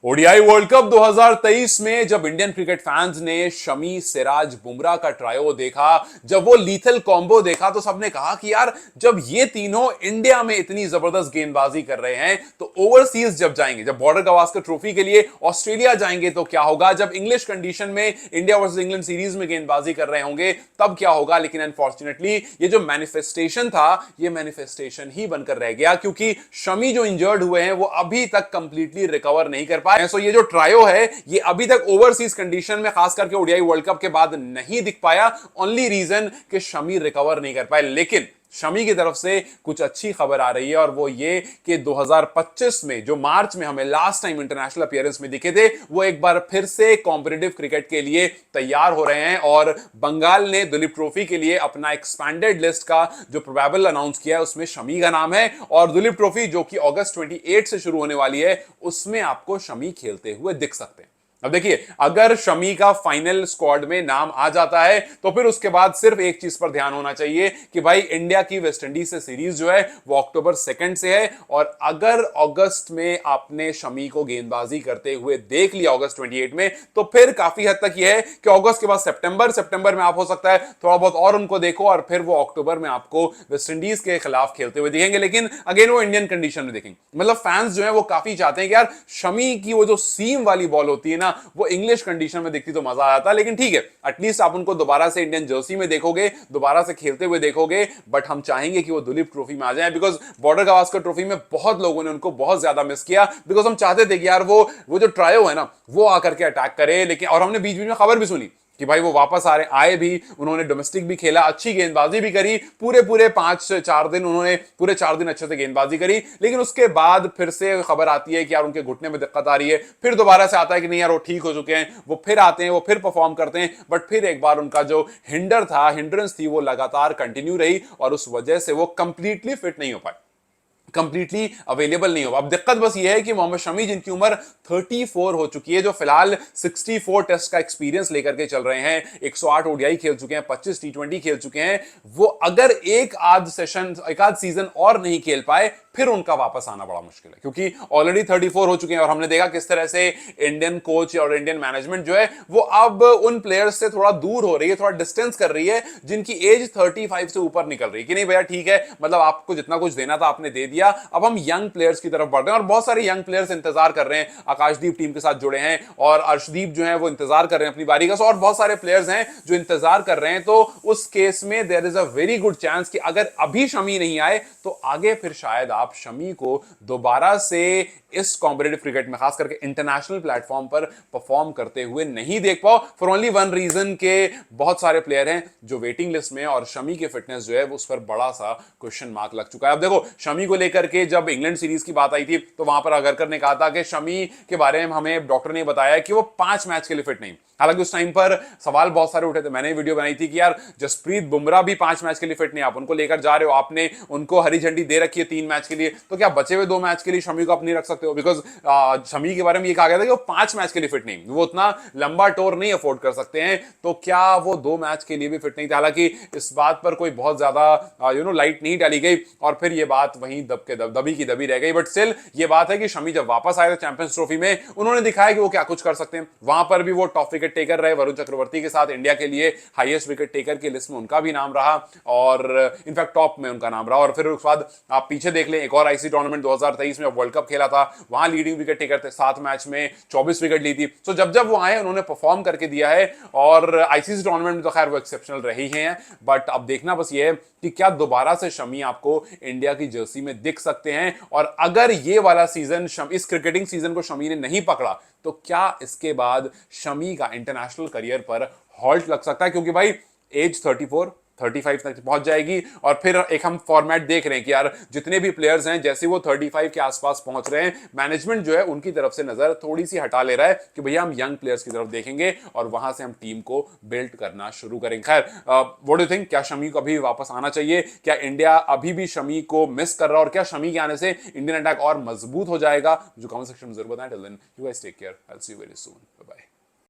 ODI world cup 2023 में जब Indian cricket fans ने शमी, सिराज, बुमराह का ट्रायो देखा, जब वो लीथल कॉम्बो देखा, तो सबने कहा कि यार जब ये तीनों इंडिया में इतनी जबरदस्त गेंदबाजी कर रहे हैं तो ओवरसीज जब जाएंगे, जब बॉर्डर गवास्कर ट्रॉफी के लिए ऑस्ट्रेलिया जाएंगे तो क्या होगा, जब इंग्लिश कंडीशन में इंडिया वर्सेस इंग्लैंड सीरीज में गेंदबाजी कर रहे होंगे तब क्या होगा। लेकिन अनफॉर्चुनेटली ये जो मैनिफेस्टेशन था, ये मैनिफेस्टेशन ही बनकर रह गया, क्योंकि शमी जो इंजर्ड हुए हैं वो अभी तक कंप्लीटली रिकवर नहीं कर पाए। सो ये जो ट्रायो है ये अभी तक ओवरसीज कंडीशन में, खास करके ओडीआई वर्ल्ड कप के बाद नहीं दिख पाया। ओनली रीजन कि शमी रिकवर नहीं कर पाए। लेकिन शमी की तरफ से कुछ अच्छी खबर आ रही है और वो ये कि 2025 में जो मार्च में हमें लास्ट टाइम इंटरनेशनल अपीयरेंस में दिखे थे, वो एक बार फिर से कॉम्पिटिटिव क्रिकेट के लिए तैयार हो रहे हैं। और बंगाल ने दुलीप ट्रॉफी के लिए अपना एक्सपैंडेड लिस्ट का जो प्रोबेबल अनाउंस किया है उसमें शमी का नाम है। और दुलीप ट्रॉफी जो कि अगस्त 28 से शुरू होने वाली है, उसमें आपको शमी खेलते हुए दिख सकते हैं। अब देखिए, अगर शमी का फाइनल स्क्वाड में नाम आ जाता है तो फिर उसके बाद सिर्फ एक चीज पर ध्यान होना चाहिए कि भाई इंडिया की वेस्ट इंडीज से सीरीज जो है वो अक्टूबर 2 से है। और अगर अगस्त में आपने शमी को गेंदबाजी करते हुए देख लिया अगस्त 28 में, तो फिर काफी हद तक यह है कि अगस्त के बाद सितंबर में आप हो सकता है थोड़ा बहुत और उनको देखो और फिर वो अक्टूबर में आपको वेस्ट इंडीज के खिलाफ खेलते हुए दिखेंगे। लेकिन अगेन वो इंडियन कंडीशन में देखेंगे। मतलब फैंस जो है वो काफी चाहते हैं कि यार शमी की वो जो सीम वाली बॉल होती है ना, वो इंग्लिश कंडीशन में दिखती तो मजा आता। लेकिन ठीक है, एटलीस्ट आप उनको दोबारा से इंडियन जर्सी में देखोगे, दोबारा से खेलते हुए देखोगे। बट हम चाहेंगे कि वो दुलीप ट्रॉफी में आ जाए, बिकॉज बॉर्डर गवास्कर ट्रॉफी में बहुत लोगों ने उनको बहुत ज्यादा मिस किया। बिकॉज हम चाहते थे कि यार वो जो ट्रायो है ना वो आकर के अटैक करे। लेकिन और हमने बीच बीच में खबर भी सुनी कि भाई वो वापस आए भी, उन्होंने डोमेस्टिक भी खेला, अच्छी गेंदबाजी भी करी, पूरे 5-4 दिन उन्होंने पूरे 4 दिन अच्छे से गेंदबाजी करी। लेकिन उसके बाद फिर से खबर आती है कि यार उनके घुटने में दिक्कत आ रही है। फिर दोबारा से आता है कि नहीं यार वो ठीक हो चुके हैं, वो फिर आते हैं, वो फिर परफॉर्म करते हैं। बट फिर एक बार उनका जो हिंड्रेंस थी वो लगातार कंटिन्यू रही और उस वजह से वो कंप्लीटली फिट नहीं हो पाए, कंप्लीटली अवेलेबल नहीं हो। अब दिक्कत बस ये है कि मोहम्मद शमी जिनकी उम्र 34 हो चुकी है, जो फिलहाल 64 टेस्ट का एक्सपीरियंस लेकर के चल रहे हैं, 108 ओडीआई खेल चुके हैं, 25 टी20 खेल चुके हैं, वो अगर एक आध सीजन और नहीं खेल पाए फिर उनका वापस आना बड़ा मुश्किल है, क्योंकि ऑलरेडी 34 हो चुके हैं। और हमने देखा किस तरह से इंडियन कोच और इंडियन मैनेजमेंट जो है वो अब उन प्लेयर्स से थोड़ा दूर हो रही है, थोड़ा डिस्टेंस कर रही है जिनकी एज 35 से ऊपर निकल रही है कि नहीं भैया ठीक है, मतलब आपको जितना कुछ देना था आपने दे दिया, अब हम यंग प्लेयर्स की तरफ बढ़ रहे हैं। और बहुत सारे यंग प्लेयर्स इंतजार कर रहे हैं, आकाशदीप टीम के साथ जुड़े हैं और अर्शदीप जो है वो इंतजार कर रहे हैं अपनी बारी का। और बहुत सारे प्लेयर्स हैं जो इंतजार कर रहे हैं। तो उस केस में there is a very good chance कि अगर अभी शमी नहीं आए तो आगे फिर शायद आप शमी को दोबारा से इस कॉम्पिटिटिव क्रिकेट में, खास करके इंटरनेशनल प्लेटफॉर्म पर परफॉर्म करते हुए नहीं देख पाओ, फॉर ओनली वन रीजन के बहुत सारे प्लेयर हैं जो वेटिंग लिस्ट में, और शमी के फिटनेस जो है उस पर बड़ा सा क्वेश्चन मार्क लग चुका है। अब देखो, शमी को लेकर के जब इंग्लैंड सीरीज की बात आई थी तो वहां पर अगरकर ने कहा था कि शमी के बारे में हमें डॉक्टर ने बताया कि वो 5 मैच के लिए फिट नहीं। हालांकि उस टाइम पर सवाल बहुत सारे उठे थे, मैंने वीडियो बनाई थी कि यार जसप्रीत बुमराह भी 5 मैच के लिए फिट नहीं, आप उनको लेकर जा रहे हो, आपने उनको हरी झंडी दे रखी है 3 मैच के लिए, तो क्या बचे हुए 2 मैच के लिए शमी को आप नहीं रख सकते हो? बिकॉज शमी के बारे में ये कहा गया था कि वो 5 मैच के लिए फिट नहीं, वो उतना लंबा टूर नहीं अफोर्ड कर सकते हैं, तो क्या वो 2 मैच के लिए भी फिट नहीं थे? हालांकि इस बात पर कोई बहुत ज्यादा लाइट नहीं डाली गई और फिर ये बात वहीं दबी की दबी रह गई। बट स्टिल ये बात है कि शमी जब वापस आए थे चैंपियंस ट्रॉफी में, उन्होंने दिखाया कि वो क्या कुछ कर सकते हैं। वहां पर भी वो टॉप विकेट टेकर रहे, वरुण चक्रवर्ती के साथ इंडिया के लिए हाईएस्ट विकेट टेकर की लिस्ट में उनका भी नाम रहा और इनफैक्ट टॉप में उनका नाम रहा। और फिर उसके बाद आप पीछे देख लें, एक और आईसीसी टूर्नामेंट 2023 में वर्ल्ड कप खेला था, वहां लीडिंग विकेट टेकर थे, 7 मैच में 24 विकेट ली थी। तो जब वो आए उन्होंने परफॉर्म करके दिया है और आईसीसी टूर्नामेंट में तो खैर वो एक्सेप्शनल रही हैं। बट अब देखना बस ये है कि क्या दोबारा से शमी आपको इंडिया की जर्सी में दिख सकते हैं। और अगर ये वाला सीजन, इस क्रिकेटिंग सीजन को शमी ने नहीं पकड़ा तो क्या इसके बाद शमी का इंटरनेशनल करियर पर हॉल्ट लग सकता है? क्योंकि भाई एज 35 तक पहुंच जाएगी और फिर एक हम फॉर्मेट देख रहे हैं कि यार जितने भी प्लेयर्स हैं जैसे वो 35 के आसपास पहुंच रहे हैं, मैनेजमेंट जो है उनकी तरफ से नजर थोड़ी सी हटा ले रहा है कि भैया हम यंग प्लेयर्स की तरफ देखेंगे और वहां से हम टीम को बिल्ड करना शुरू करेंगे। खैर, व्हाट डू यू थिंक, क्या शमी को अभी वापस आना चाहिए? क्या इंडिया अभी भी शमी को मिस कर रहा है और क्या शमी के आने से इंडियन अटैक और मजबूत हो जाएगा? जो कमेंट सेक्शन में जरूर बताएं। Till then you guys take care, I will see you very soon, bye bye.